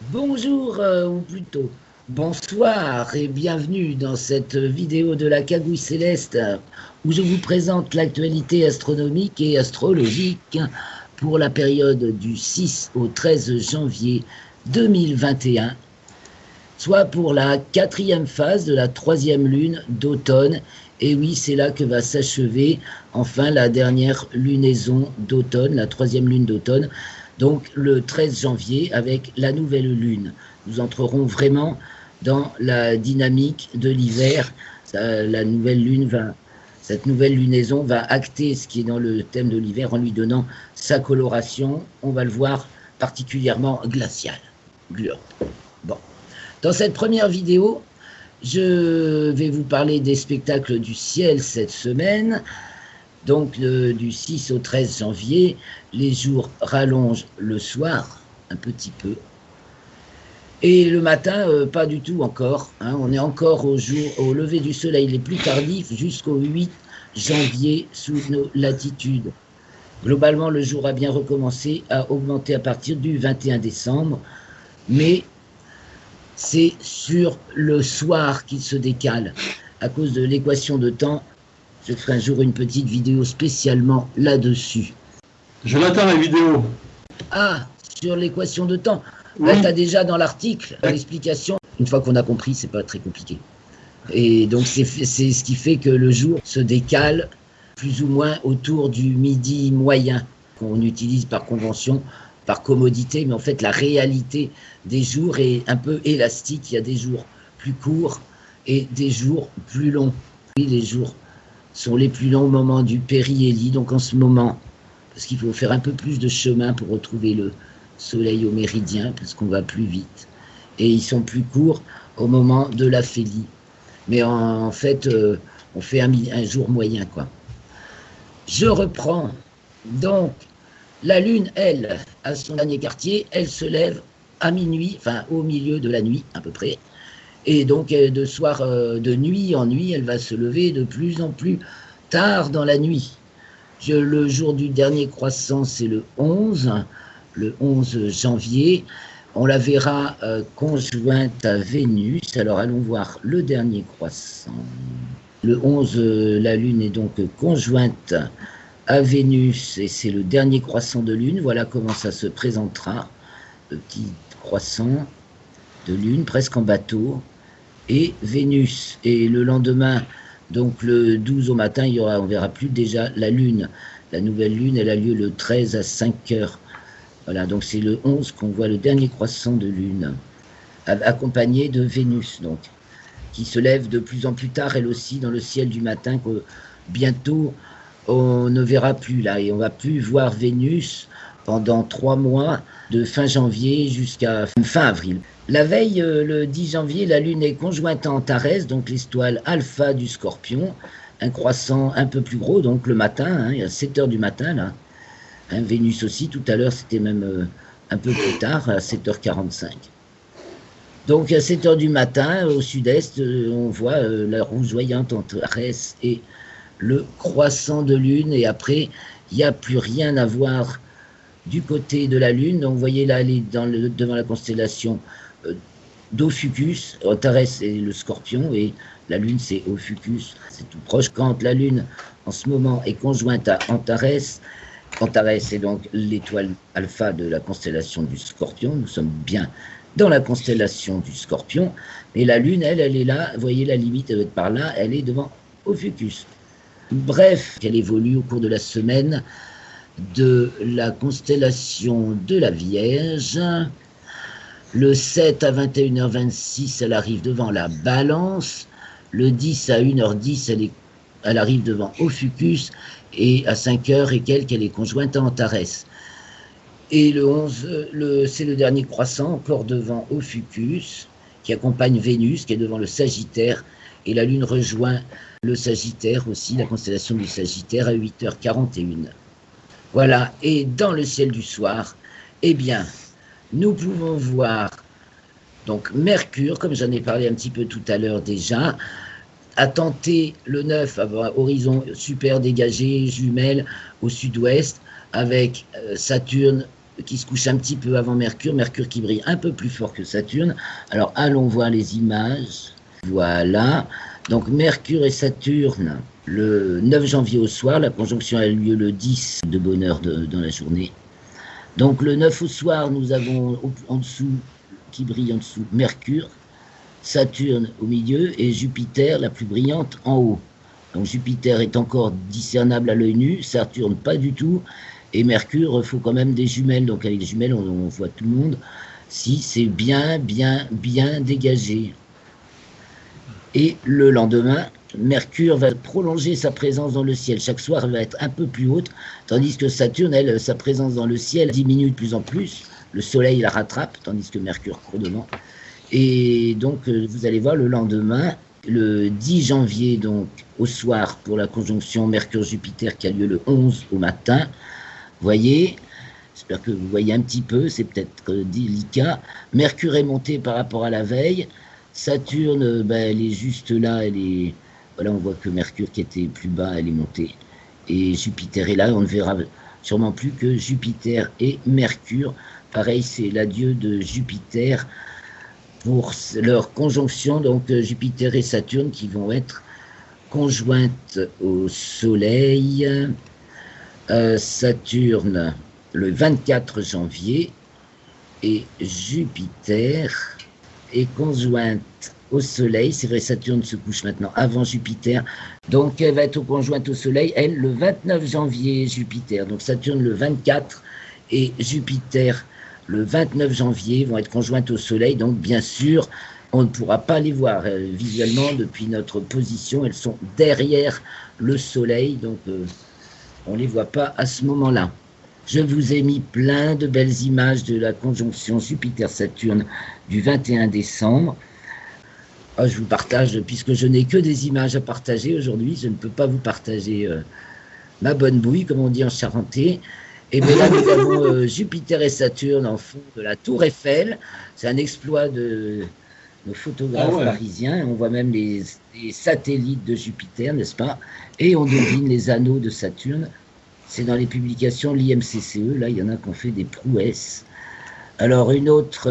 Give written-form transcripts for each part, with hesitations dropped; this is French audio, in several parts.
Bonjour, ou plutôt bonsoir et bienvenue dans cette vidéo de la Cagouille Céleste où je vous présente l'actualité astronomique et astrologique pour la période du 6 au 13 janvier 2021, soit pour la 4e phase de la 3e lune d'automne. Et oui, c'est là que va s'achever enfin la dernière lunaison d'automne, la 3e lune d'automne, donc le 13 janvier avec la nouvelle lune. Nous entrerons vraiment dans la dynamique de l'hiver. Cette nouvelle lunaison va acter ce qui est dans le thème de l'hiver en lui donnant sa coloration. On va le voir particulièrement glacial. Bon. Dans cette première vidéo, je vais vous parler des spectacles du ciel cette semaine. Donc du 6 au 13 janvier, les jours rallongent le soir un petit peu. Et le matin, pas du tout encore. On est encore au lever du soleil les plus tardifs jusqu'au 8 janvier sous nos latitudes. Globalement, le jour a bien recommencé à augmenter à partir du 21 décembre, mais c'est sur le soir qu'il se décale à cause de l'équation de temps. Je ferai un jour une petite vidéo spécialement là-dessus. Je l'attends la vidéo. Ah, sur l'équation de temps. Oui. Tu as déjà dans l'article l'explication. Une fois qu'on a compris, c'est pas très compliqué. Et donc c'est ce qui fait que le jour se décale plus ou moins autour du midi moyen, qu'on utilise par convention, par commodité, mais en fait la réalité des jours est un peu élastique. Il y a des jours plus courts et des jours plus longs. Oui, les jours sont les plus longs au moment du périhélie, donc en ce moment, parce qu'il faut faire un peu plus de chemin pour retrouver le soleil au méridien, parce qu'on va plus vite, et ils sont plus courts au moment de l'aphélie. Mais en fait, on fait un jour moyen, quoi. Je reprends. Donc, la lune, elle, à son dernier quartier, elle se lève à minuit, enfin au milieu de la nuit, à peu près. Et donc, de nuit en nuit, elle va se lever de plus en plus tard dans la nuit. Le jour du dernier croissant, c'est le 11 janvier. On la verra conjointe à Vénus. Alors, allons voir le dernier croissant. Le 11, la Lune est donc conjointe à Vénus et c'est le dernier croissant de Lune. Voilà comment ça se présentera. Le petit croissant de Lune, presque en bateau. Et Vénus. Et le lendemain, donc le 12 au matin, on verra plus déjà la Lune. La nouvelle Lune, elle a lieu le 13 à 5 heures. Voilà, donc c'est le 11 qu'on voit le dernier croissant de Lune, accompagné de Vénus, donc, qui se lève de plus en plus tard, elle aussi, dans le ciel du matin, que bientôt on ne verra plus là, et on va plus voir Vénus pendant 3 mois, de fin janvier jusqu'à fin avril. La veille, le 10 janvier, la Lune est conjointe à Antares, donc l'étoile alpha du Scorpion, un croissant un peu plus gros, donc le matin, à 7 heures du matin, là. Vénus aussi, tout à l'heure, c'était même un peu plus tard, à 7h45. Donc à 7 heures du matin, au sud-est, on voit la rougeoyante Antares et le croissant de Lune, et après, il n'y a plus rien à voir du côté de la Lune. Donc vous voyez là, elle est devant la constellation d'Ophiuchus. Antares c'est le Scorpion et la Lune c'est Ophiuchus. C'est tout proche. Quand la Lune en ce moment est conjointe à Antares, Antares est donc l'étoile alpha de la constellation du Scorpion. Nous sommes bien dans la constellation du Scorpion. Et la Lune, elle est là. Vous voyez la limite, elle va être par là. Elle est devant Ophiuchus. Bref, elle évolue au cours de la semaine de la constellation de la Vierge. Le 7 à 21h26, elle arrive devant la Balance. Le 10 à 1h10, elle arrive devant Ophiuchus. Et à 5h et quelques, elle est conjointe à Antares. Et le 11, c'est le dernier croissant, encore devant Ophiuchus, qui accompagne Vénus, qui est devant le Sagittaire. Et la Lune rejoint le Sagittaire aussi, la constellation du Sagittaire, à 8h41. Voilà, et dans le ciel du soir, eh bien, nous pouvons voir donc Mercure, comme j'en ai parlé un petit peu tout à l'heure déjà, a tenté le 9, avoir horizon super dégagé, jumelle au sud-ouest, avec Saturne qui se couche un petit peu avant Mercure, Mercure qui brille un peu plus fort que Saturne. Alors allons voir les images. Voilà. Donc Mercure et Saturne, le 9 janvier au soir, la conjonction a lieu le 10 de bonne heure dans la journée. Donc le 9 au soir, nous avons en dessous, qui brille en dessous, Mercure, Saturne au milieu et Jupiter, la plus brillante, en haut. Donc Jupiter est encore discernable à l'œil nu, Saturne pas du tout, et Mercure, il faut quand même des jumelles. Donc avec les jumelles, on voit tout le monde, si c'est bien dégagé. Et le lendemain, Mercure va prolonger sa présence dans le ciel. Chaque soir, elle va être un peu plus haute, tandis que Saturne, elle, sa présence dans le ciel diminue de plus en plus. Le Soleil la rattrape, tandis que Mercure court devant. Et donc, vous allez voir le lendemain, le 10 janvier, donc au soir, pour la conjonction Mercure-Jupiter qui a lieu le 11 au matin. Vous voyez, j'espère que vous voyez un petit peu, c'est peut-être délicat. Mercure est monté par rapport à la veille. Saturne, elle est juste là, voilà, on voit que Mercure qui était plus bas, elle est montée. Et Jupiter est là, on ne verra sûrement plus que Jupiter et Mercure. Pareil, c'est l'adieu de Jupiter pour leur conjonction, donc Jupiter et Saturne qui vont être conjointes au Soleil. Saturne le 24 janvier et Jupiter est conjointe au Soleil. C'est vrai, Saturne se couche maintenant avant Jupiter. Donc, elle va être conjointe au Soleil, elle, le 29 janvier, Jupiter. Donc, Saturne le 24 et Jupiter le 29 janvier vont être conjointes au Soleil. Donc, bien sûr, on ne pourra pas les voir visuellement depuis notre position. Elles sont derrière le Soleil. Donc, on ne les voit pas à ce moment-là. Je vous ai mis plein de belles images de la conjonction Jupiter-Saturne du 21 décembre. Je vous partage, puisque je n'ai que des images à partager aujourd'hui, je ne peux pas vous partager ma bonne bouille, comme on dit en charentais. Et bien là, nous avons Jupiter et Saturne en fond de la Tour Eiffel. C'est un exploit de nos photographes parisiens. On voit même les satellites de Jupiter, n'est-ce pas? Et on devine les anneaux de Saturne. C'est dans les publications de l'IMCCE. Là, il y en a qui ont fait des prouesses. Alors, une autre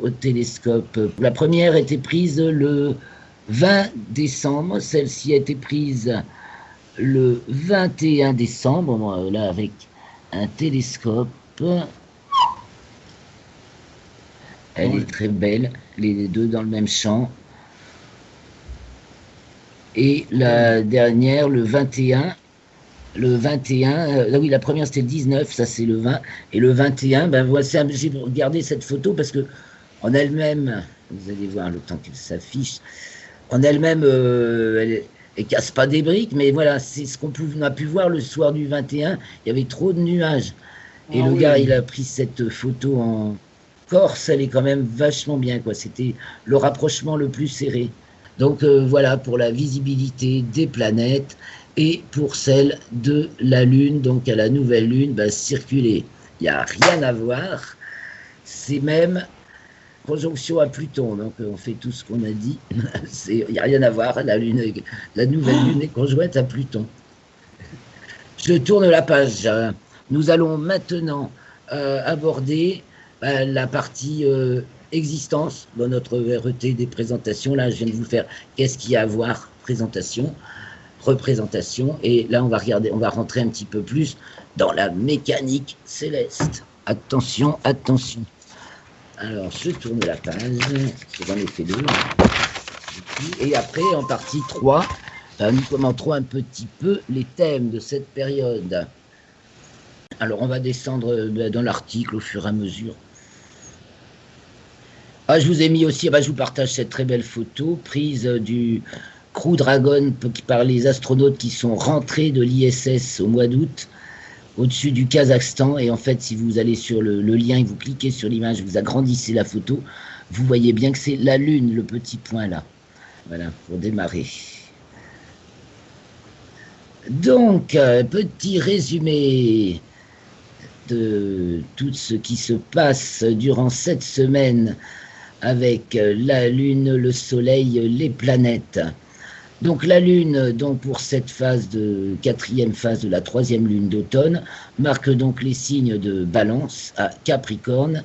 au télescope. La première a été prise le 20 décembre. Celle-ci a été prise le 21 décembre. Là, avec un télescope. Elle est très belle. Les deux dans le même champ. Et la dernière, le 21. Le 21, oui, la première c'était le 19, ça c'est le 20, et le 21, voici, j'ai regardé cette photo parce que en elle-même, vous allez voir le temps qu'elle s'affiche, en elle-même, elle casse pas des briques, mais voilà, c'est ce qu'on a pu voir le soir du 21, il y avait trop de nuages, et le gars, il a pris cette photo en Corse, elle est quand même vachement bien, quoi, c'était le rapprochement le plus serré. Donc voilà, pour la visibilité des planètes, et pour celle de la Lune, donc à la nouvelle Lune, circuler. Il n'y a rien à voir. C'est même conjonction à Pluton. Donc on fait tout ce qu'on a dit. Il n'y a rien à voir. La nouvelle Lune est conjointe à Pluton. Je tourne la page. Nous allons maintenant aborder la partie existence dans notre RET des présentations. Là, je viens de vous faire qu'est-ce qu'il y a à voir, représentation, et là on va rentrer un petit peu plus dans la mécanique céleste. Attention. Alors je tourne la page, j'en ai fait deux, et après en partie 3, nous commenterons un petit peu les thèmes de cette période. Alors on va descendre dans l'article au fur et à mesure. Je vous ai mis aussi, je vous partage cette très belle photo prise du Crew Dragon par les astronautes qui sont rentrés de l'ISS au mois d'août au-dessus du Kazakhstan. Et en fait, si vous allez sur le lien et vous cliquez sur l'image, vous agrandissez la photo, vous voyez bien que c'est la Lune, le petit point là. Voilà, pour démarrer. Donc, petit résumé de tout ce qui se passe durant cette semaine avec la Lune, le Soleil, les planètes. Donc la Lune, donc pour cette phase de quatrième phase de la troisième lune d'automne, marque donc les signes de Balance à Capricorne,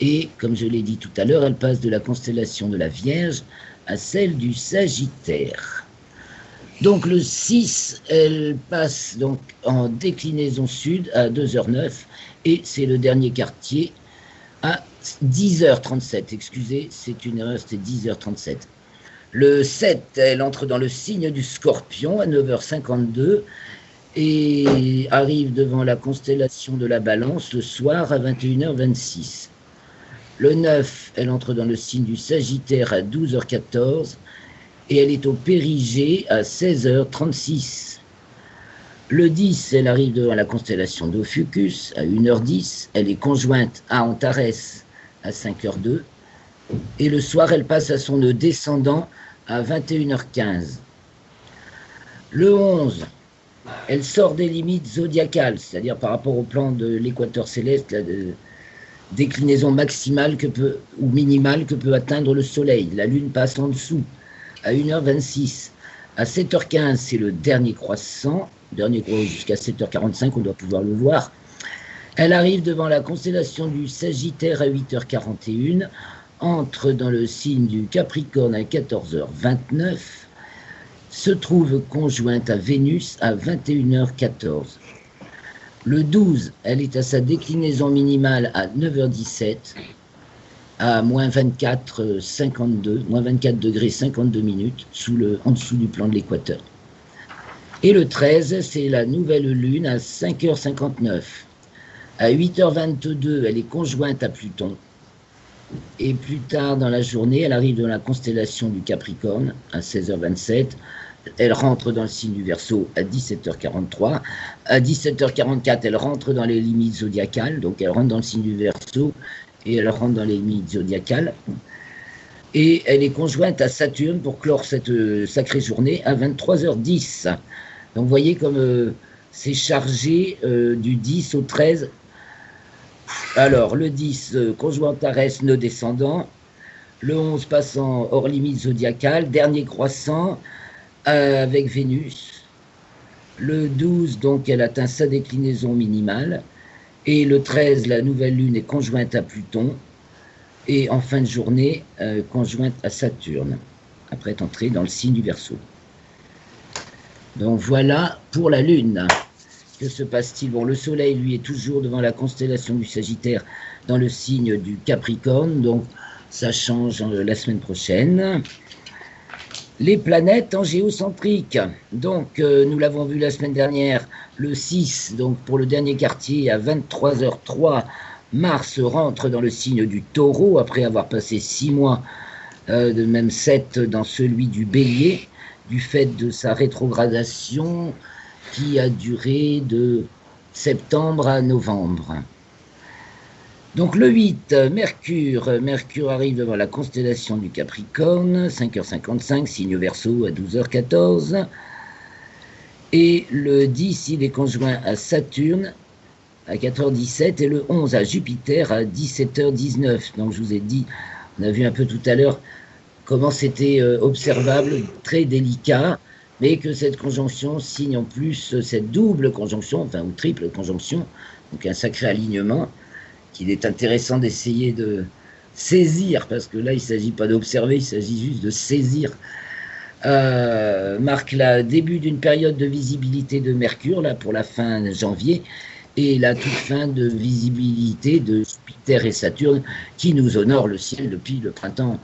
et comme je l'ai dit tout à l'heure, elle passe de la constellation de la Vierge à celle du Sagittaire. Donc le 6, elle passe donc en déclinaison sud à 2h09, et c'est le dernier quartier à 10h37. Excusez, c'est une erreur, c'était 10h37. Le 7, elle entre dans le signe du Scorpion à 9h52 et arrive devant la constellation de la Balance le soir à 21h26. Le 9, elle entre dans le signe du Sagittaire à 12h14 et elle est au Périgée à 16h36. Le 10, elle arrive devant la constellation d'Ophiuchus à 1h10. Elle est conjointe à Antares à 5h02. Et le soir, elle passe à son nœud descendant à 21h15. Le 11, elle sort des limites zodiacales, c'est-à-dire par rapport au plan de l'équateur céleste, la déclinaison maximale ou minimale que peut atteindre le Soleil. La Lune passe en dessous à 1h26. À 7h15, c'est le dernier croissant, jusqu'à 7h45, on doit pouvoir le voir. Elle arrive devant la constellation du Sagittaire à 8h41, entre dans le signe du Capricorne à 14h29, se trouve conjointe à Vénus à 21h14. Le 12, elle est à sa déclinaison minimale à 9h17, à moins 24,52, moins 24 degrés 52 minutes, en dessous du plan de l'équateur. Et le 13, c'est la nouvelle lune à 5h59. À 8h22, elle est conjointe à Pluton. Et plus tard dans la journée, elle arrive dans la constellation du Capricorne à 16h27. Elle rentre dans le signe du Verseau à 17h43. À 17h44, elle rentre dans les limites zodiacales. Donc elle rentre dans le signe du Verseau et elle rentre dans les limites zodiacales. Et elle est conjointe à Saturne pour clore cette sacrée journée à 23h10. Donc vous voyez comme c'est chargé du 10 au 13. Alors, le 10, conjoint Antares, nœud descendant. Le 11, passant hors limite zodiacale. Dernier croissant avec Vénus. Le 12, donc, elle atteint sa déclinaison minimale. Et le 13, la nouvelle lune est conjointe à Pluton. Et en fin de journée, conjointe à Saturne, après être entrée dans le signe du Verseau. Donc voilà pour la Lune. Que se passe-t-il? Bon, le Soleil, lui, est toujours devant la constellation du Sagittaire, dans le signe du Capricorne, donc ça change la semaine prochaine. Les planètes en géocentrique. Donc, nous l'avons vu la semaine dernière, le 6, donc pour le dernier quartier, à 23h03, Mars rentre dans le signe du Taureau, après avoir passé 6 mois, de même 7 dans celui du Bélier, du fait de sa rétrogradation, qui a duré de septembre à novembre. Donc le 8, Mercure arrive devant la constellation du Capricorne, 5h55, signe Verseau à 12h14. Et le 10, il est conjoint à Saturne à 4h17 et le 11 à Jupiter à 17h19. Donc je vous ai dit, on a vu un peu tout à l'heure comment c'était observable, très délicat, mais que cette conjonction signe en plus cette double conjonction, enfin ou triple conjonction, donc un sacré alignement qu'il est intéressant d'essayer de saisir, parce que là il ne s'agit pas d'observer, il s'agit juste de saisir, marque le début d'une période de visibilité de Mercure, là pour la fin janvier, et la toute fin de visibilité de Jupiter et Saturne, qui nous honorent le ciel depuis le printemps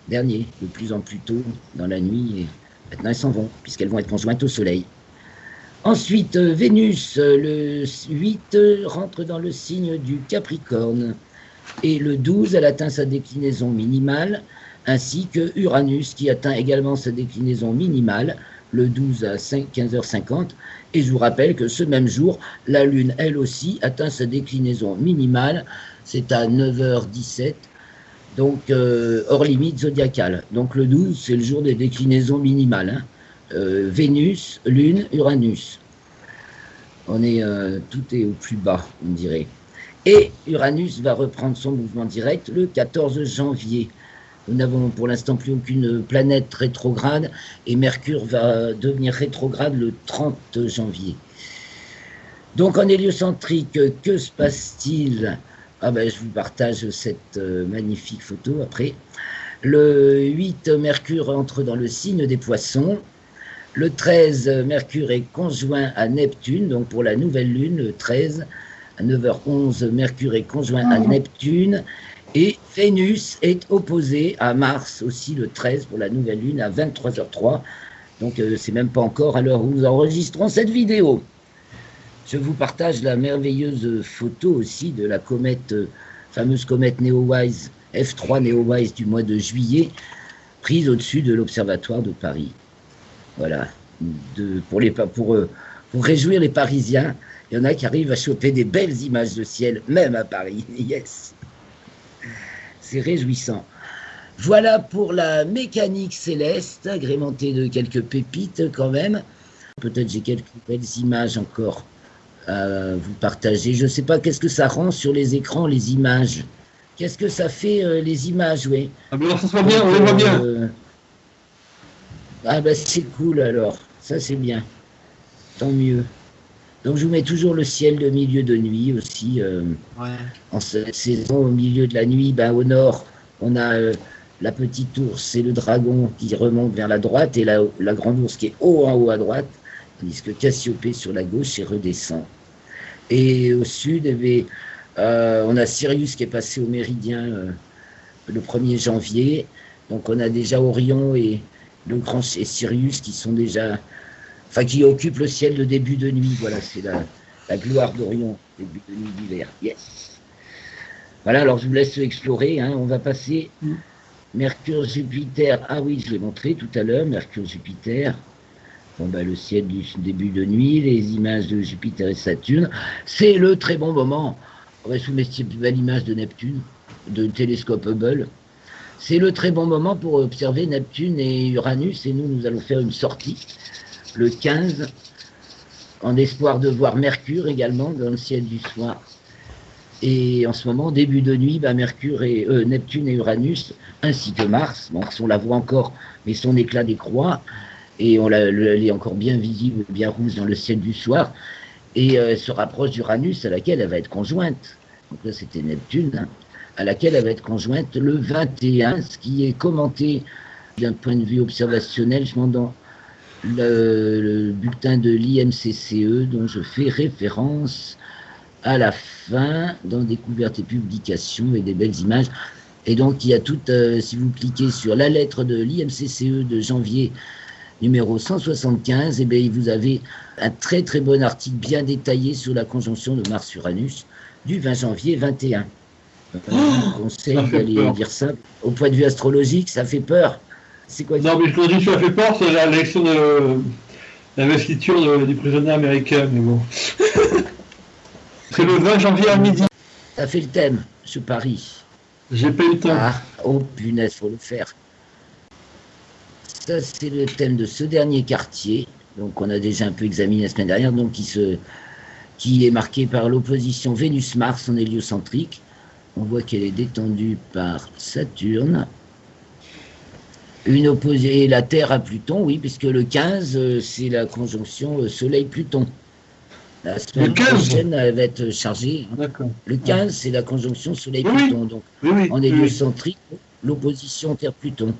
dernier, de plus en plus tôt dans la nuit, et maintenant, elles s'en vont, puisqu'elles vont être conjointes au Soleil. Ensuite, Vénus, le 8, rentre dans le signe du Capricorne. Et le 12, elle atteint sa déclinaison minimale, ainsi que Uranus, qui atteint également sa déclinaison minimale, le 12 à 15h50. Et je vous rappelle que ce même jour, la Lune, elle aussi, atteint sa déclinaison minimale, c'est à 9h17. Donc, hors limite zodiacale. Donc, le 12, c'est le jour des déclinaisons minimales. Hein. Vénus, Lune, Uranus. Tout est au plus bas, on dirait. Et Uranus va reprendre son mouvement direct le 14 janvier. Nous n'avons pour l'instant plus aucune planète rétrograde et Mercure va devenir rétrograde le 30 janvier. Donc en héliocentrique, que se passe-t-il? Ah ben, je vous partage cette magnifique photo après. Le 8, Mercure entre dans le signe des Poissons. Le 13, Mercure est conjoint à Neptune, donc pour la nouvelle lune, le 13, à 9h11, Mercure est conjoint à Neptune. Et Vénus est opposée à Mars aussi le 13 pour la nouvelle lune à 23h03. Donc c'est même pas encore à l'heure où nous enregistrons cette vidéo. Je vous partage la merveilleuse photo aussi de la comète, fameuse comète Neowise, F3 Neowise du mois de juillet, prise au-dessus de l'Observatoire de Paris. Voilà, pour réjouir les Parisiens, il y en a qui arrivent à choper des belles images de ciel, même à Paris. Yes, c'est réjouissant. Voilà pour la mécanique céleste, agrémentée de quelques pépites quand même. Peut-être j'ai quelques belles images encore à vous partager. Je ne sais pas qu'est-ce que ça rend sur les écrans, les images. Qu'est-ce que ça fait, les images, oui. Ah ben ça se voit bien, on les voit bien. Ah ben c'est cool alors, ça c'est bien, tant mieux. Donc je vous mets toujours le ciel de milieu de nuit aussi, en cette saison, au milieu de la nuit, ben, au nord, on a la petite ours et le dragon qui remontent vers la droite et la grande ours qui est haut en haut à droite, tandis que Cassiopée sur la gauche et redescend. Et au sud, on a Sirius qui est passé au méridien le 1er janvier, donc on a déjà Orion et le grand et Sirius qui sont déjà, enfin qui occupent le ciel de début de nuit. Voilà, c'est la gloire d'Orion, début de nuit d'hiver. Yes. Voilà, alors je vous laisse explorer. Hein. On va passer Mercure, Jupiter. Ah oui, je l'ai montré tout à l'heure. Mercure, Jupiter. Bon ben le ciel du début de nuit, les images de Jupiter et Saturne. C'est le très bon moment. On va soumettre une belle image de Neptune, de télescope Hubble. C'est le très bon moment pour observer Neptune et Uranus, et nous allons faire une sortie le 15, en espoir de voir Mercure également dans le ciel du soir. Et en ce moment, début de nuit, Neptune et Uranus, ainsi que Mars, bon, on la voit encore, mais son éclat décroît, et elle est encore bien visible, bien rouge dans le ciel du soir, et elle se rapproche d'Uranus, à laquelle elle va être conjointe. Donc là, c'était Neptune, hein, à laquelle elle va être conjointe le 21, ce qui est commenté d'un point de vue observationnel, dans le bulletin de l'IMCCE, dont je fais référence à la fin, dans Découvertes et publications, et des belles images. Et donc, il y a tout, si vous cliquez sur la lettre de l'IMCCE de janvier, numéro 175, et bien, vous avez un très très bon article bien détaillé sur la conjonction de Mars-Uranus du 20 janvier 21. Je vous conseille d'aller lire ça. Au point de vue astrologique, ça fait peur. C'est quoi? Non, mais je te dis, ça fait peur, c'est l'élection de l'investiture du prisonnier américain, mais bon. C'est le 20 janvier à midi. Ça fait le thème, je parie. J'ai pas eu le temps. Ah, oh punaise, faut le faire. Ça, c'est le thème de ce dernier quartier, donc on a déjà un peu examiné la semaine dernière, donc qui est marqué par l'opposition Vénus-Mars en héliocentrique. On voit qu'elle est détendue par Saturne. Et la Terre à Pluton, oui, puisque le 15, c'est la conjonction Soleil-Pluton. La semaine prochaine, elle va être chargée. D'accord. Le 15, c'est la conjonction Soleil-Pluton. Donc, en héliocentrique, l'opposition Terre-Pluton.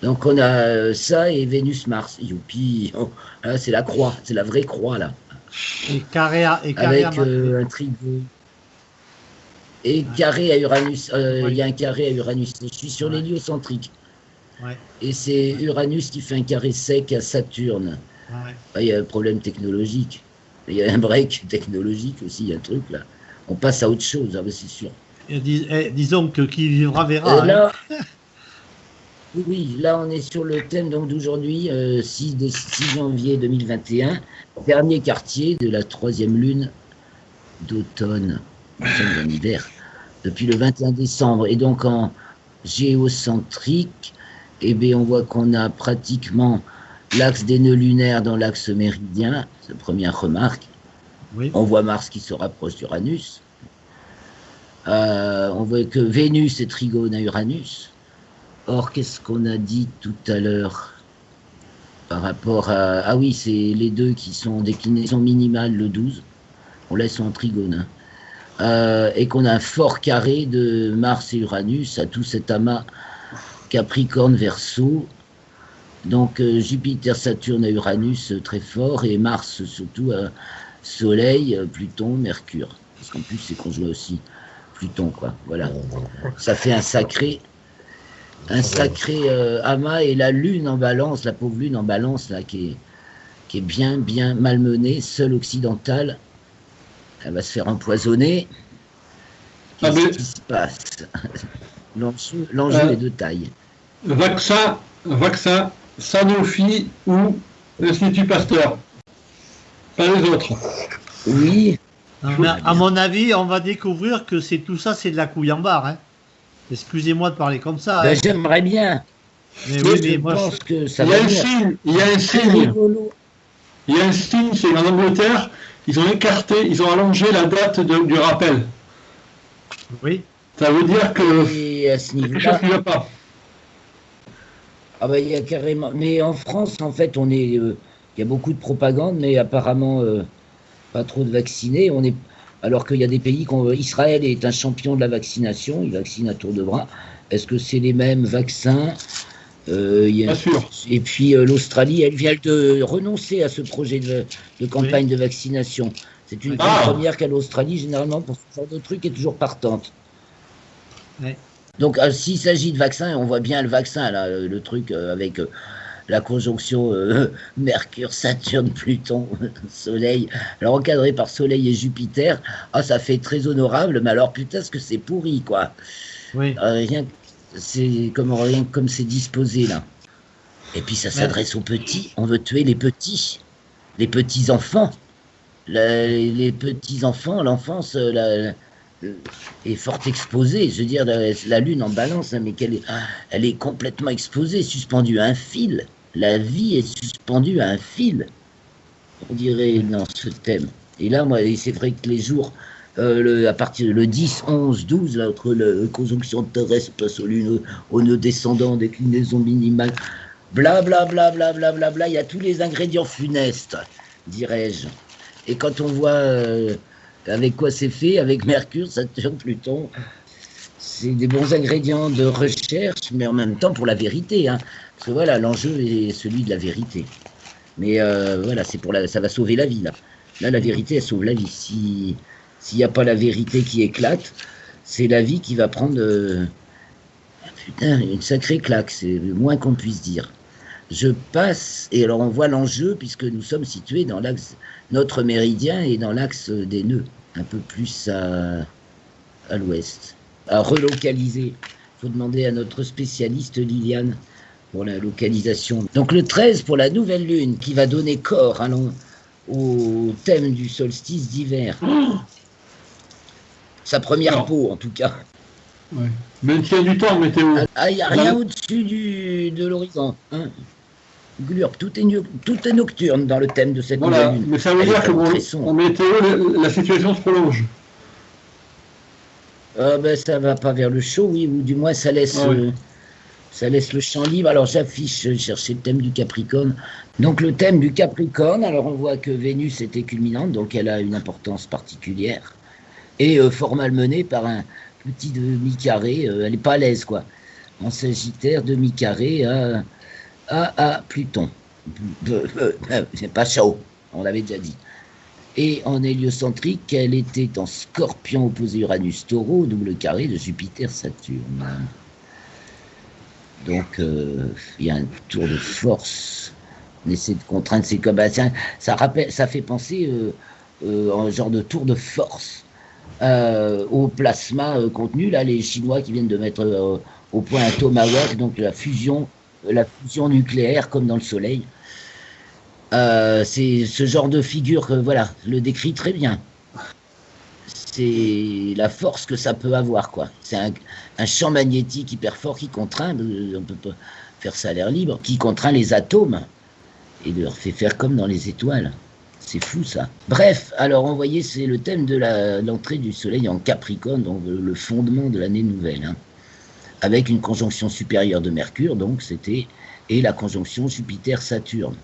Donc, on a ça et Vénus-Mars. Youpi! Oh, là, c'est la croix, c'est la vraie croix, là. Et carré avec un trigo. Et carré à Uranus. Il y a un carré à Uranus. Je suis sur l'héliocentrique. Ouais. Et c'est Uranus qui fait un carré sec à Saturne. Il y a un problème technologique. Il y a un break technologique aussi, il y a un truc là. On passe à autre chose, hein, c'est sûr. Disons que qui vivra verra. Là, oui, là on est sur le thème d'aujourd'hui, 6 janvier 2021, dernier quartier de la 3e lune d'automne, en hiver, depuis le 21 décembre. Et donc en géocentrique, eh bien, on voit qu'on a pratiquement l'axe des nœuds lunaires dans l'axe méridien, c'est la première remarque. Oui. On voit Mars qui se rapproche d'Uranus. On voit que Vénus est trigone à Uranus. Or, qu'est-ce qu'on a dit tout à l'heure par rapport à... Ah oui, c'est les deux qui sont en déclinaison minimale, le 12. On laisse en trigone. Et qu'on a un fort carré de Mars et Uranus à tout cet amas Capricorne, Verseau. Donc Jupiter, Saturne à Uranus très fort et Mars surtout à Soleil, Pluton, Mercure. Parce qu'en plus c'est conjoint aussi Pluton, quoi. Voilà. Ça fait un sacré amas, et la Lune en Balance, la pauvre Lune en Balance là qui est bien malmenée, seule occidentale. Elle va se faire empoisonner. Qu'est-ce qui se passe? L'enjeu est de taille. Vaccin, Sanofi ou l'Institut Pasteur. Pas les autres. Oui. Non, mais à mon avis, on va découvrir que tout ça, c'est de la couille en barre. Hein. Excusez-moi de parler comme ça. Ben, hein. j'aimerais bien. Mais oui, mais moi, pense que ça Il y a va un venir. signe, il y a un signe. Il y a un signe, c'est qu'en Angleterre, ils ont allongé la date du rappel. Oui. Ça veut dire que Et à ce quelque chose niveau-là, qui ne va pas. ah ben, il y a carrément. Mais en France, en fait, il y a beaucoup de propagande, mais apparemment pas trop de vaccinés. Alors qu'il y a des pays Israël est un champion de la vaccination, il vaccine à tour de bras. Est-ce que c'est les mêmes vaccins? Pas sûr. Et puis l'Australie, elle vient de renoncer à ce projet de campagne de vaccination. C'est une première qu'à l'Australie, généralement, pour ce genre de truc, est toujours partante. Ouais. Donc, s'il s'agit de vaccin, on voit bien le vaccin, là, le truc avec la conjonction Mercure, Saturne, Pluton, Soleil, alors encadré par Soleil et Jupiter. Ah, ça fait très honorable, mais alors putain, ce que c'est pourri, quoi. Oui. Rien que comme c'est disposé, là. Et puis, ça s'adresse aux petits. On veut tuer les petits enfants. Les petits enfants, l'enfance, est fort exposée. Je veux dire, la Lune en Balance, mais elle est complètement exposée, suspendue à un fil. La vie est suspendue à un fil, on dirait, dans ce thème. Et là, moi, c'est vrai que les jours, à partir du 10, 11, 12, là, entre la conjonction terrestre, place aux lunes, aux nœuds descendants, déclinaison minimale, blablabla, il y a tous les ingrédients funestes, dirais-je. Et quand on voit avec quoi c'est fait, avec Mercure, Saturne, Pluton, c'est des bons ingrédients de recherche, mais en même temps pour la vérité. Hein. Parce que voilà, l'enjeu est celui de la vérité. Mais voilà, ça va sauver la vie, là. Là, la vérité, elle sauve la vie. S'il n'y a pas la vérité qui éclate, c'est la vie qui va prendre une sacrée claque, c'est le moins qu'on puisse dire. Je passe, et alors on voit l'enjeu, puisque nous sommes situés dans l'axe, notre méridien est dans l'axe des nœuds, un peu plus à l'ouest. À relocaliser, il faut demander à notre spécialiste Liliane pour la localisation. Donc le 13 pour la nouvelle lune, qui va donner corps au thème du solstice d'hiver. Sa première peau, en tout cas. Ouais. Maintien du temps, météo. Ah, il n'y a rien au-dessus de l'horizon. Hein. Glurp, tout est nocturne dans le thème de cette nouvelle lune. Mais ça veut dire qu'en météo, la situation se prolonge. Ben, ça va pas vers le chaud, oui, ou du moins ça laisse le champ libre. Alors j'affiche, chercher le thème du Capricorne. Donc le thème du Capricorne, alors on voit que Vénus était culminante, donc elle a une importance particulière. Et fort malmenée par un petit demi-carré, elle n'est pas à l'aise, quoi. En Sagittaire, demi-carré à Pluton. C'est pas chaud, on l'avait déjà dit. Et en héliocentrique, elle était en Scorpion opposé Uranus Taureau, double carré de Jupiter Saturne. Donc il y a un tour de force. On essaie de contraindre, c'est comme ça fait penser en genre de tour de force au plasma contenu. Là, les Chinois qui viennent de mettre au point un tomahawk, donc la fusion nucléaire comme dans le Soleil. C'est ce genre de figure que voilà, le décrit très bien. C'est la force que ça peut avoir, quoi. C'est un champ magnétique hyper fort qui contraint, on peut pas faire ça à l'air libre, qui contraint les atomes et leur fait faire comme dans les étoiles. C'est fou, ça. Bref, alors on voyait, c'est le thème de l'entrée du Soleil en Capricorne, donc le fondement de l'année nouvelle. Hein. avec une conjonction supérieure de Mercure, donc c'était, et la conjonction Jupiter-Saturne.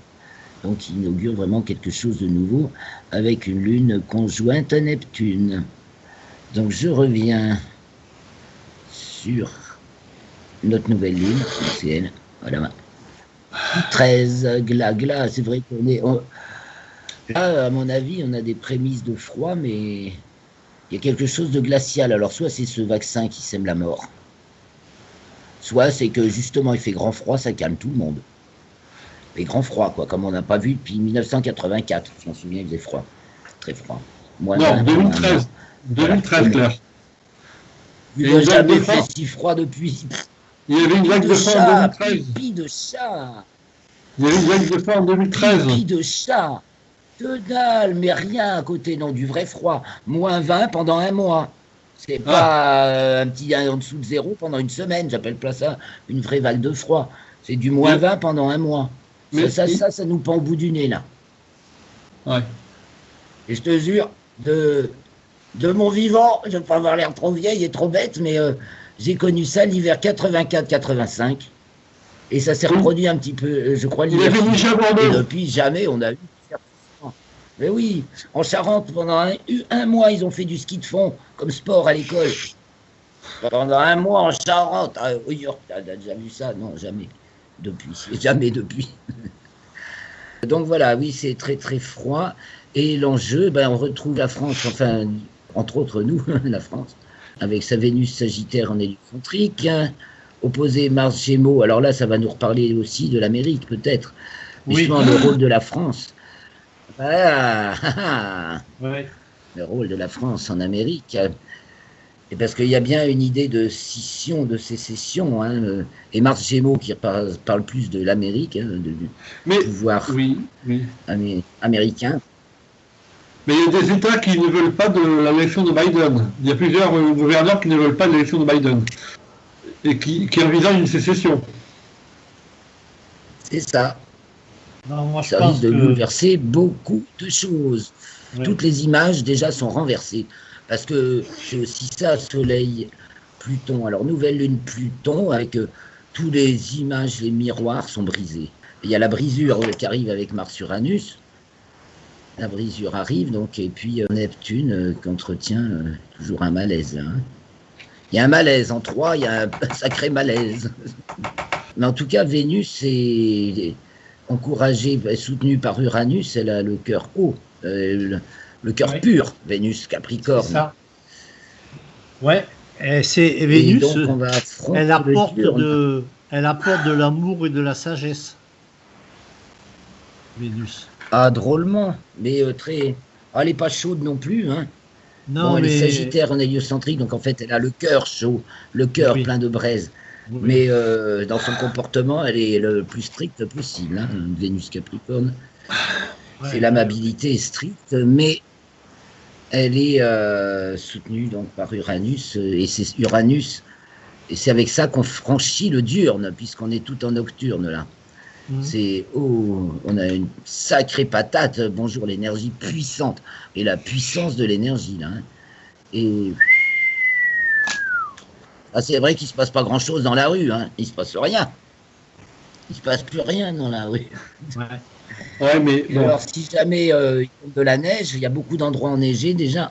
Donc il inaugure vraiment quelque chose de nouveau avec une lune conjointe à Neptune. Donc je reviens sur notre nouvelle lune, c'est elle, voilà. 13, glas, c'est vrai qu'on est... Là, à mon avis, on a des prémices de froid, mais il y a quelque chose de glacial. Alors soit c'est ce vaccin qui sème la mort, soit c'est que justement il fait grand froid, ça calme tout le monde. Et grand froid, quoi, comme on n'a pas vu depuis 1984. Je m'en souviens, il faisait froid. Très froid. Non, 2013. 2013, Claire. Il n'a jamais fait si froid depuis. Il y avait une vague de froid en 2013. Pipi de chat. Il y avait une vague de froid en 2013. Pipi de chat. Que dalle, mais rien à côté, non, du vrai froid. Moins 20 pendant un mois. C'est pas un petit en dessous de zéro pendant une semaine. J'appelle pas ça une vraie vague de froid. C'est du moins 20 pendant un mois. Mais ça nous pend au bout du nez, là. Ouais. Et je te jure, de mon vivant, je ne vais pas avoir l'air trop vieille et trop bête, mais j'ai connu ça l'hiver 84-85. Et ça s'est reproduit un petit peu, je crois, l'hiver. Et depuis, jamais on a eu. Mais oui, en Charente, pendant un mois, ils ont fait du ski de fond comme sport à l'école. Pendant un mois en Charente. Ah, oui, t'as déjà vu ça? Non, jamais. Jamais depuis. Donc voilà, oui, c'est très très froid. Et l'enjeu, on retrouve la France, enfin, entre autres nous, la France, avec sa Vénus Sagittaire en héliocentrique, opposé Mars Gémeaux. Alors là, ça va nous reparler aussi de l'Amérique, peut-être. Oui. Justement, le rôle de la France. Voilà. Ouais. Le rôle de la France en Amérique. Et parce qu'il y a bien une idée de scission, de sécession, hein, et Mars Gémeaux qui parle plus de l'Amérique, hein, du pouvoir américain. Mais il y a des États qui ne veulent pas de l'élection de Biden. Il y a plusieurs gouverneurs qui ne veulent pas de l'élection de Biden et qui envisagent une sécession. C'est ça. Non, moi, ça risque de bouleverser beaucoup de choses. Ouais. Toutes les images déjà sont renversées. Parce que c'est aussi ça, Soleil, Pluton. Alors, nouvelle lune Pluton, avec toutes les images, les miroirs sont brisés. Il y a la brisure qui arrive avec Mars-Uranus. La brisure arrive, donc, et puis Neptune qui entretient toujours un malaise. Hein. Il y a un malaise en 3, il y a un sacré malaise. Mais en tout cas, Vénus est encouragée, soutenue par Uranus, elle a le cœur haut. Le cœur pur, Vénus Capricorne. C'est ça. Ouais, c'est Vénus. Et donc on va elle apporte de l'amour et de la sagesse. Vénus. Ah, drôlement, mais très. Ah, elle n'est pas chaude non plus, hein. Non, bon, elle est Sagittaire en héliocentrique, donc en fait, elle a le cœur chaud, le cœur plein de braise. Oui. Mais dans son comportement, elle est le plus stricte possible, hein, Vénus Capricorne. Ouais, c'est l'amabilité stricte, mais elle est soutenue donc par Uranus, et c'est Uranus, et c'est avec ça qu'on franchit le diurne, puisqu'on est tout en nocturne là. C'est on a une sacrée patate. Bonjour l'énergie puissante et la puissance de l'énergie là. Hein. Et c'est vrai qu'il se passe pas grand chose dans la rue. Hein. Il se passe rien. Il se passe plus rien dans la rue. Ouais, mais bon. Alors si jamais il tombe de la neige, il y a beaucoup d'endroits enneigés déjà.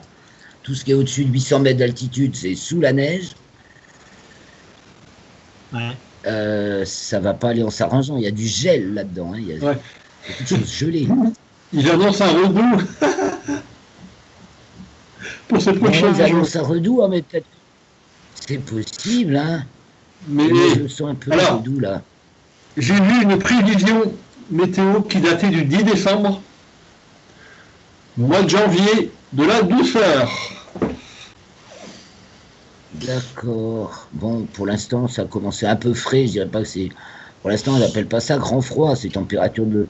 Tout ce qui est au-dessus de 800 mètres d'altitude, c'est sous la neige. Ouais. Ça va pas aller en s'arrangeant. Il y a du gel là-dedans. Hein. Il y a beaucoup de choses gelées. Ils annoncent un redout pour cette prochaine Ils annoncent un redout, hein, mais peut-être c'est possible. Hein. Mais je sens un peu le redout là. J'ai vu une prévision météo qui datait du 10 décembre. Mois de janvier, de la douceur. D'accord. Bon, pour l'instant, ça a commencé un peu frais. Je dirais pas que c'est. Pour l'instant, on n'appelle pas ça grand froid. C'est température de.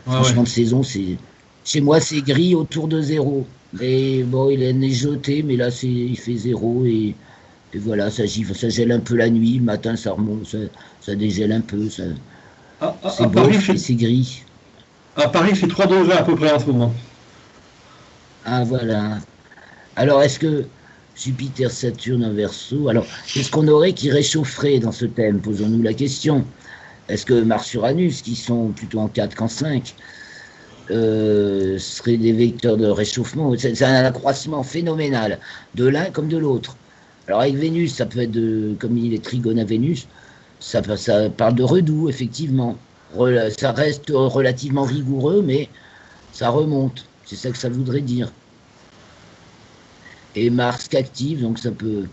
Franchement, de saison, c'est. Chez moi, c'est gris autour de 0. Mais bon, il est neigeoté, mais là, il fait 0 et voilà, ça gifle, ça gèle un peu la nuit. Le matin, ça remonte, ça dégèle un peu. C'est beau, c'est gris. À Paris, c'est 3 degrés à peu près en ce moment. Ah voilà. Alors, est-ce que Jupiter, Saturne en Verseau. Alors, qu'est-ce qu'on aurait qui réchaufferait dans ce thème? Posons-nous la question. Est-ce que Mars, Uranus, qui sont plutôt en 4 qu'en 5, seraient des vecteurs de réchauffement? C'est un accroissement phénoménal, de l'un comme de l'autre. Alors, avec Vénus, ça peut être, comme il est trigone à Vénus, ça parle de redoux, effectivement. Ça reste relativement rigoureux, mais ça remonte. C'est ça que ça voudrait dire. Et Mars qu'active, donc ça peut...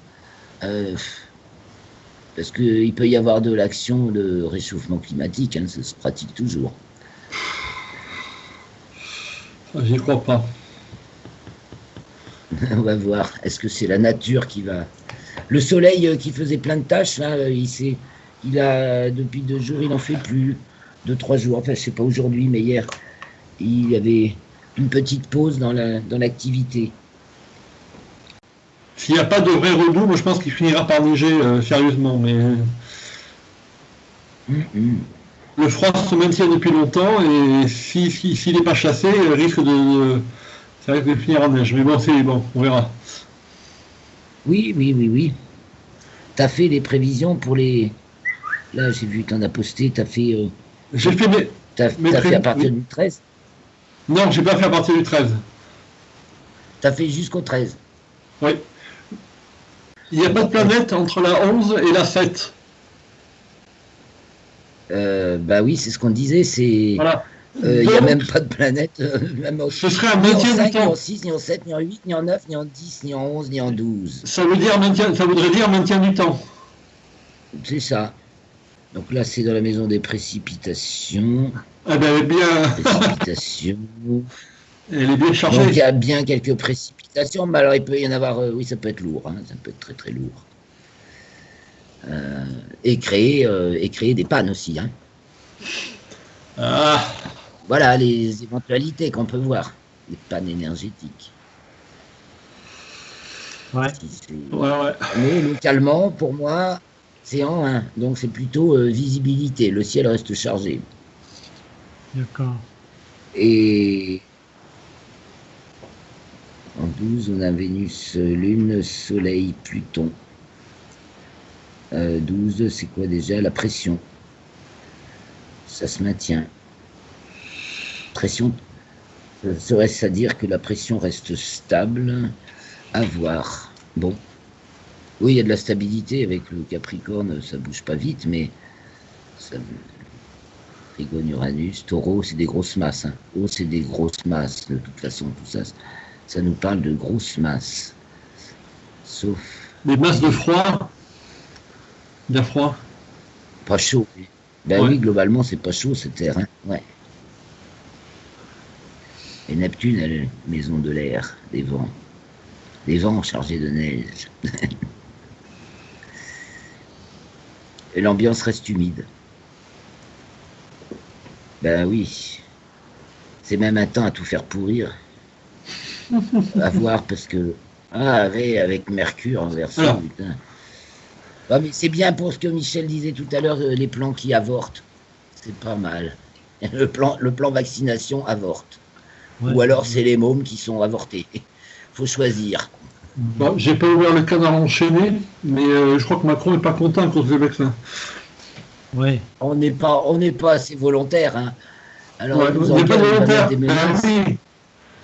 parce qu'il peut y avoir de l'action de réchauffement climatique, hein, ça se pratique toujours. J'y crois pas. On va voir. Est-ce que c'est la nature qui va... Le soleil qui faisait plein de tâches, là, il a depuis 2 jours, il n'en fait plus. 2-3 jours, enfin je sais pas aujourd'hui, mais hier, il y avait une petite pause dans l'activité. S'il n'y a pas de vrai redoux, moi je pense qu'il finira par neiger sérieusement, mais le froid se maintient depuis longtemps et s'il n'est pas chassé, ça risque de finir en neige. Mais bon, c'est bon, on verra. Oui. T'as fait les prévisions pour les... Là, j'ai vu, t'en as posté, t'as fait... J'ai fait mes... T'as fait à partir du 13? Non, j'ai pas fait à partir du 13. T'as fait jusqu'au 13? Oui. Il n'y a pas de planète entre la 11 et la 7. Bah oui, c'est ce qu'on disait, c'est... Voilà. Il n'y a même pas de planète, même ce serait un maintien du temps. Ni en 5, ni en 6, ni en 7, ni en 8, ni en 9, ni en 10, ni en 11, ni en 12. Ça voudrait dire maintien du temps. C'est ça. Donc là, c'est dans la maison des précipitations. Eh ben, elle est bien... Précipitations. Elle est bien chargée. Donc il y a bien quelques précipitations, mais alors il peut y en avoir... oui, ça peut être lourd, hein, ça peut être très très lourd. Et créer des pannes aussi, hein. Ah. Voilà les éventualités qu'on peut voir, les pannes énergétiques. Ouais. Ouais. Mais localement, pour moi, c'est en 1, donc c'est plutôt visibilité. Le ciel reste chargé. D'accord. Et en 12, on a Vénus, Lune, Soleil, Pluton. 12, c'est quoi déjà? La pression. Ça se maintient. Pression, serait-ce à dire que la pression reste stable? À voir. Bon. Oui, il y a de la stabilité avec le Capricorne, ça bouge pas vite, mais Trigone, Uranus, Taureau, c'est des grosses masses. Hein. Oh, c'est des grosses masses, de toute façon, tout ça, ça nous parle de grosses masses. Sauf... Des masses de froid. Bien froid. Pas chaud. Ben oui, globalement, c'est pas chaud, cette Terre. Hein. Ouais. Et Neptune, elle est la maison de l'air, des vents. Des vents chargés de neige. Et l'ambiance reste humide. Ben oui. C'est même un temps à tout faire pourrir. À voir, parce que... Ah, ouais, avec Mercure en Verseau, putain. Ah, mais c'est bien pour ce que Michel disait tout à l'heure, les plans qui avortent. C'est pas mal. Le plan vaccination avorte. Ouais. Ou alors c'est les mômes qui sont avortés. Faut choisir. Bon, j'ai pas ouvert le canard enchaîné, mais je crois que Macron n'est pas content à cause des vaccins. Oui. On n'est pas assez volontaire. Hein. Alors, ouais, on n'est pas volontaire.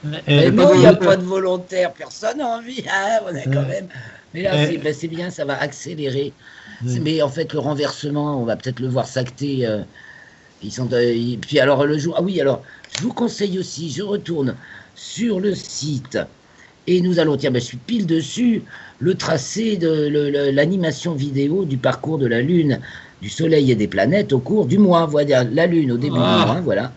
Mais non, il n'y a pas de volontaire. Personne n'a envie. Hein, on a quand même. Mais là, c'est bien, ça va accélérer. Mais en fait, le renversement, on va peut-être le voir s'acter. Puis alors, le jour... Ah oui, alors, je vous conseille aussi, je retourne sur le site et nous allons, tiens, je suis pile dessus, le tracé de l'animation vidéo du parcours de la Lune, du Soleil et des planètes au cours du mois. Voilà, la Lune au début du mois, voilà.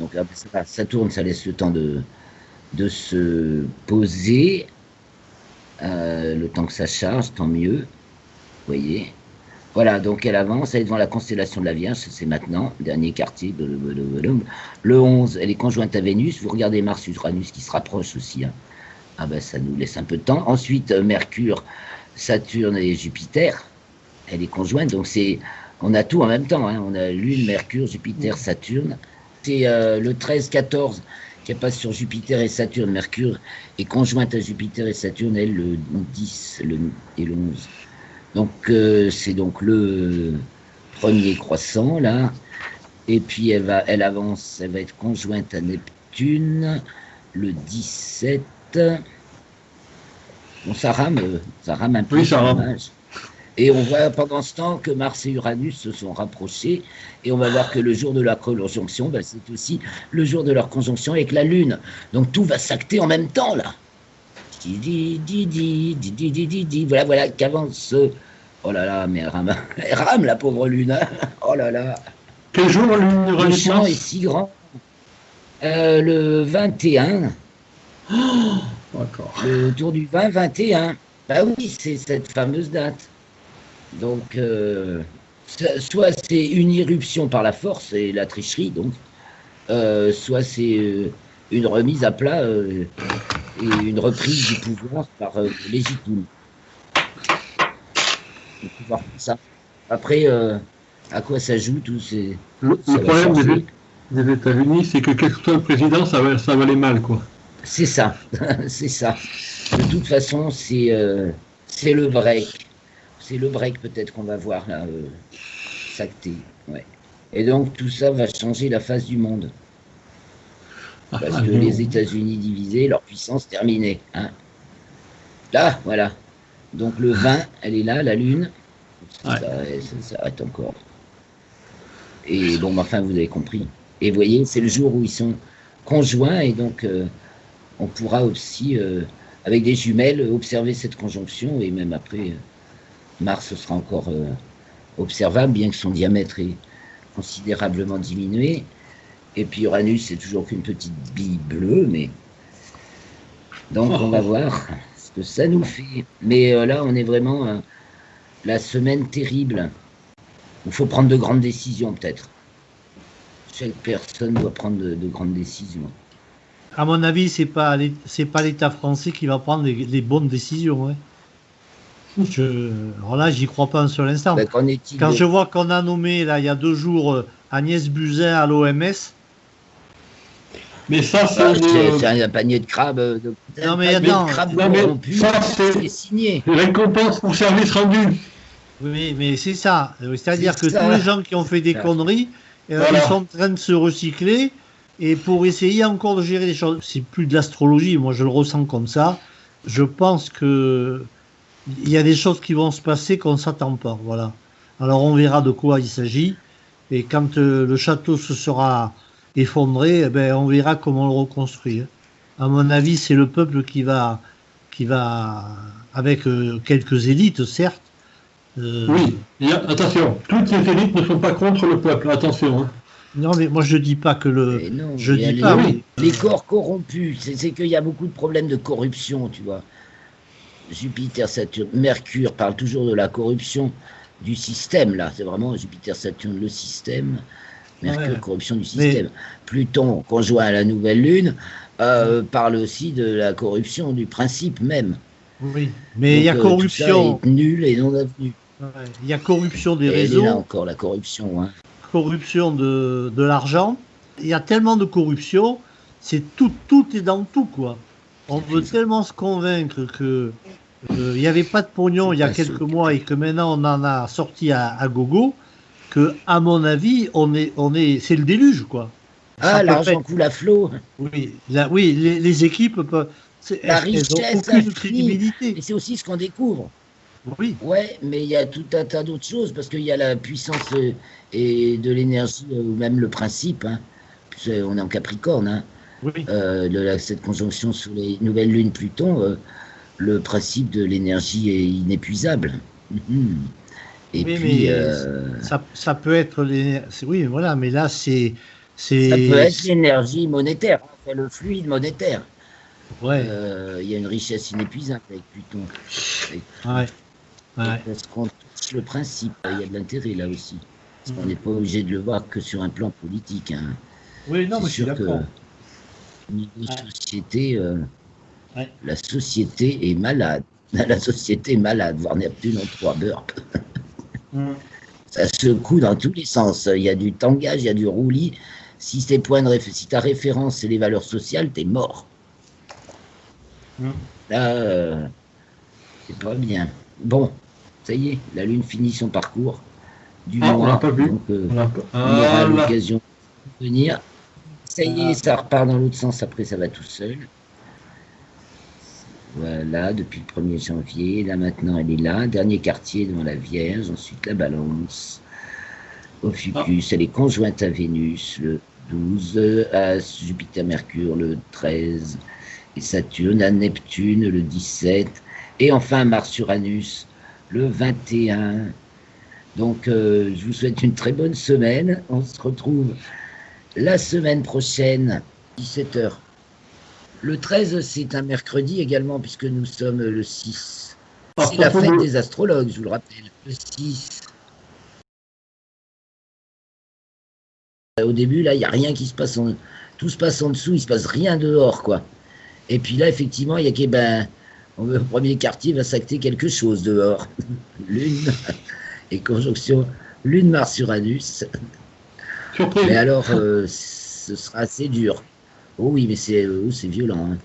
Donc là, ça tourne, ça laisse le temps de se poser. Le temps que ça charge, tant mieux. Vous voyez. Voilà, donc elle avance, elle est devant la constellation de la Vierge, c'est maintenant, dernier quartier. Le 11, elle est conjointe à Vénus. Vous regardez Mars, Uranus qui se rapproche aussi. Hein. Ah ben ça nous laisse un peu de temps. Ensuite, Mercure, Saturne et Jupiter. Elle est conjointe, donc on a tout en même temps. Hein. On a Lune, Mercure, Jupiter, Saturne. C'est le 13-14 qui passe sur Jupiter et Saturne. Mercure est conjointe à Jupiter et Saturne, elle, le 10 et le 11. Donc, c'est donc le premier croissant, là. Et puis, elle avance, elle va être conjointe à Neptune, le 17. Bon, ça rame un peu. Oui, ça rame. Et on voit pendant ce temps que Mars et Uranus se sont rapprochés. Et on va voir que le jour de la conjonction, ben, c'est aussi le jour de leur conjonction avec la Lune. Donc tout va s'acter en même temps, là. Voilà, qu'avance. Oh là là, mais elle rame la pauvre Lune. Hein. Oh là là. Quel jour la Lune Le champ est si grand. Le 21. D'accord. Autour du 20-21. Bah oui, c'est cette fameuse date. Donc, soit c'est une irruption par la force et la tricherie, donc, soit c'est une remise à plat et une reprise du pouvoir par légitime. Le pouvoir comme ça. Après, à quoi ça joue tout ces... Le problème des États-Unis, c'est que quel que soit le président, ça va aller mal, quoi. C'est ça, c'est ça. De toute façon, c'est le break. C'est le break peut-être qu'on va voir là s'acter. Ouais. Et donc tout ça va changer la face du monde. Parce que les États-Unis divisés, leur puissance terminée. Hein. Là, voilà. Donc le 20, elle est là, la Lune. Ça s'arrête encore. Et bon, enfin, vous avez compris. Et vous voyez, c'est le jour où ils sont conjoints et donc on pourra aussi, avec des jumelles, observer cette conjonction et même après... Mars sera encore observable, bien que son diamètre est considérablement diminué. Et puis Uranus, c'est toujours qu'une petite bille bleue, mais... Donc on va voir ce que ça nous fait. Mais là, on est vraiment la semaine terrible. Il faut prendre de grandes décisions, peut-être. Chaque personne doit prendre de grandes décisions. À mon avis, c'est pas l'État français qui va prendre les bonnes décisions. Hein. Alors là, j'y crois pas un seul instant. Ben, quand je vois qu'on a nommé, là, il y a 2 jours, Agnès Buzyn à l'OMS. Mais ça, c'est un panier de crabes. Non, mais attends. Ça, c'est signé. Récompense pour service rendu. Oui, mais c'est ça. C'est-à-dire que tous les gens qui ont fait des conneries, ils sont en train de se recycler. Et pour essayer encore de gérer les choses, c'est plus de l'astrologie. Moi, je le ressens comme ça. Je pense que il y a des choses qui vont se passer qu'on ne s'attend pas, voilà. Alors on verra de quoi il s'agit, et quand le château se sera effondré, eh ben, on verra comment le reconstruire. À mon avis, c'est le peuple qui va avec quelques élites, certes. Oui, attention, toutes ces élites ne sont pas contre le peuple, attention. Hein. Non, mais moi je dis pas que les corps corrompus, c'est qu'il y a beaucoup de problèmes de corruption, tu vois. Jupiter, Saturne, Mercure parle toujours de la corruption du système, là. C'est vraiment Jupiter, Saturne, le système. Mercure, corruption du système. Pluton, conjoint à la nouvelle Lune, parle aussi de la corruption du principe même. Oui, mais il y a corruption. Tout ça est nul et non avenu. Il y a corruption des réseaux. Et là encore, la corruption. Hein. Corruption de l'argent. Il y a tellement de corruption, c'est tout est dans tout, quoi. On veut tellement se convaincre que il n'y avait pas de pognon il y a quelques mois et que maintenant on en a sorti à gogo, que à mon avis c'est le déluge, quoi. L'argent coule à flot. Oui, les équipes peuvent. La richesse aucune crédibilité. Et c'est aussi ce qu'on découvre. Oui. Ouais, mais il y a tout un tas d'autres choses parce qu'il y a la puissance et de l'énergie ou même le principe. Hein. On est en Capricorne. Hein. Oui. Cette conjonction sur les nouvelles lunes Pluton, le principe de l'énergie est inépuisable. Et puis, ça peut être oui, voilà, mais là c'est ça peut être l'énergie monétaire, hein, c'est le fluide monétaire. Ouais. Il y a une richesse inépuisable avec Pluton. Parce qu'on touche le principe, il y a de l'intérêt là aussi. Parce qu'on n'est pas obligé de le voir que sur un plan politique. Hein. Oui, non, mais je suis d'accord. Niveau société, la société est malade. La société est malade, voire Neptune en 3 burps. Ça secoue dans tous les sens. Il y a du tangage, il y a du roulis. Si si ta référence c'est les valeurs sociales, t'es mort. Là, c'est pas bien. Bon, ça y est, la Lune finit son parcours du mois. On l'a pas vu. Donc, on aura l'occasion de venir. Ça y est, ça repart dans l'autre sens. Après, ça va tout seul. Voilà, depuis le 1er janvier. Là, maintenant, elle est là. Dernier quartier devant la Vierge. Ensuite, la Balance. Ophiuchus, elle est conjointe à Vénus le 12, à Jupiter-Mercure le 13, et Saturne à Neptune le 17, et enfin Mars-Uranus le 21. Donc, je vous souhaite une très bonne semaine. On se retrouve la semaine prochaine, 17h. Le 13, c'est un mercredi également, puisque nous sommes le 6. C'est la fête des astrologues, je vous le rappelle, le 6. Au début, là, il n'y a rien qui se passe, tout se passe en dessous, il ne se passe rien dehors, quoi. Et puis là, effectivement, il y a le premier quartier va s'acter quelque chose dehors. Lune et conjonction Lune-Mars-Uranus. Mais alors, ce sera assez dur. Oh oui, mais c'est violent. Hein.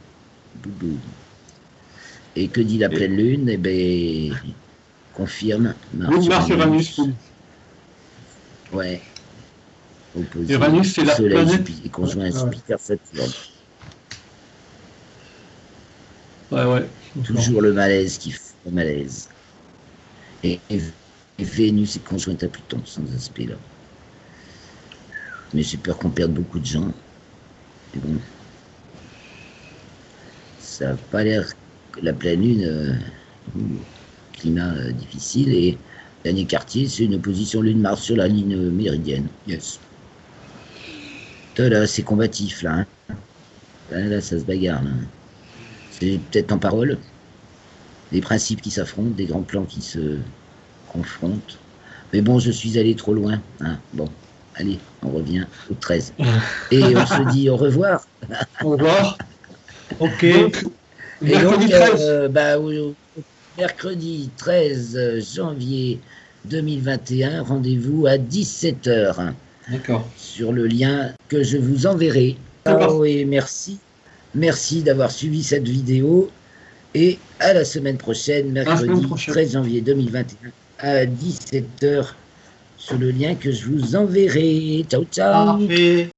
Et que dit la pleine lune? Eh bien, confirme. Mars-Uranus. Ouais. Opposé Uranus, c'est la Soleil, planète. conjoint à Jupiter, Saturne. Ouais. Toujours le malaise qui fait le malaise. Et Vénus est conjointe à Pluton, sans aspect-là. Mais j'ai peur qu'on perde beaucoup de gens. Mais bon. Ça n'a pas l'air que la pleine lune, climat difficile. Et dernier quartier, c'est une opposition Lune-Mars sur la ligne méridienne. Yes. Là, c'est combatif, là. Hein. Là, ça se bagarre, là. C'est peut-être en parole. Des principes qui s'affrontent, des grands plans qui se confrontent. Mais bon, je suis allé trop loin. Hein. Bon, allez, on revient au 13. Et on se dit au revoir. Au revoir. Ok. Donc, mercredi 13. Mercredi 13 janvier 2021, rendez-vous à 17h. D'accord. Sur le lien que je vous enverrai. Ciao et merci. Merci d'avoir suivi cette vidéo. Et à la semaine prochaine, mercredi 13 janvier 2021, à 17h, sur le lien que je vous enverrai. Ciao, ciao. Parfait.